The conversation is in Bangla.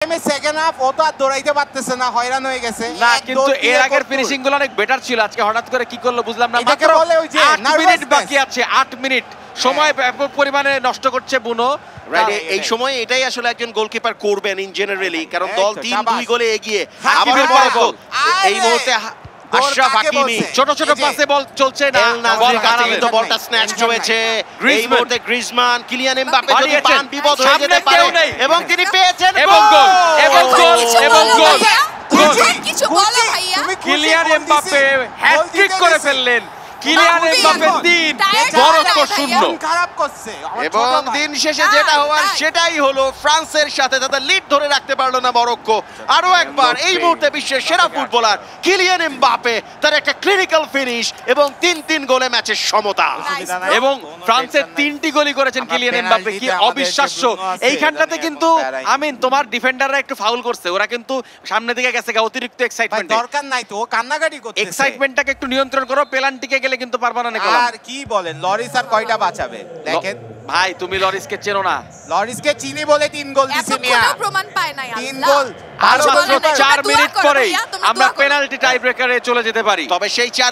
সেকেন্ড হাফ ও তো আর দৌড়াইতে পারতেছে না, হয়রান হয়ে গেছে না, কিন্তু এর আগের ফিনিশিং গুলো অনেক বেটার ছিল। আজকে হঠাৎ করে কি করলো বুঝলাম না। এটাকে মাত্র বলে ওই যে 8 মিনিট nervousness। বাকি আছে, 8 মিনিট সময় ব্যাপক পরিমাণে নষ্ট করছে বুনো। এই সময় এটাই আসলে একজন গোলকিপার করবেন ইন জেনারেলি, কারণ দল 3-2 গোলে এগিয়ে। হাকিমের আবার বড় গোল। এই মুহূর্তে আশরাফ হাকিমি ছোট ছোট পাসে বল চলছে না, এল নাসরির কাছে হারাবে। কিন্তু বলটা স্ন্যাচ হয়েছে। এই গ্রিজমান। মুহূর্তে গ্রিজমান, কিলিয়ান এমবাপ্পে যদি বাড়িয়েছেন। পান বিপদ হয়ে সামনে যেতে পারে কেউ নেই। এবং তিনি পেয়েছেন এবং গোল, এবং গোল, এবং গোল। কিছু বলো ভাইয়া। কিলিয়ান এমবাপ্পে হ্যাটট্রিক করে ফেললেন। Kylian Mbappe 3, Morocco 0। খারাপ করছে আমার এবং ছোট ভাই। দিন শেষে যেটা হওয়ার সেটাই হলো, ফ্রান্সের সাথে তাদের লিড ধরে রাখতে পারলো না মরক্কো। আরো একবার এই মুহূর্তে বিশ্বের সেরা ফুটবলার কিলিয়ান এমবাপ্পে তার একটা ক্লিনিক্যাল ফিনিশ এবং 3-3 গোলে ম্যাচের সমতা। এবং ফ্রান্সের 3টি গোলই করেছেন কিলিয়ান এমবাপ্পে, কি অবিশ্বাস্য। এইখানটাতে কিন্তু আমিন তোমার ডিফেন্ডাররা একটু ফাউল করছে, ওরা কিন্তু সামনে দিকে গেছে অতিরিক্ত ভাই এক্সাইটমেন্ট। দরকার নাই তো, ও কান্নাকাটি করতেছে। এক্সাইটমেন্টটাকে একটু নিয়ন্ত্রণ করো, পেনাল্টিকে গেলে কিন্তু পারবা না নিকোলা। আর কি বলেন, লরিস আর কয়টা বাঁচাবে দেখেন। ভাই তুমি লরিসকে চেনো না। লরিসকে চিনি বলে 3 গোল দিছে মিয়া। এতক্ষণ প্রমাণ পায় নাই 3 আল্লাহ। গোল আর ভালো মাত্র গোলকিপার। 4 মিনিট করো পরেই ভাইয়া, তোমরা আমরা দোয়া করো। পেনাল্টি টাই ব্রেকারে চলে যেতে পারি। তবে সেই 4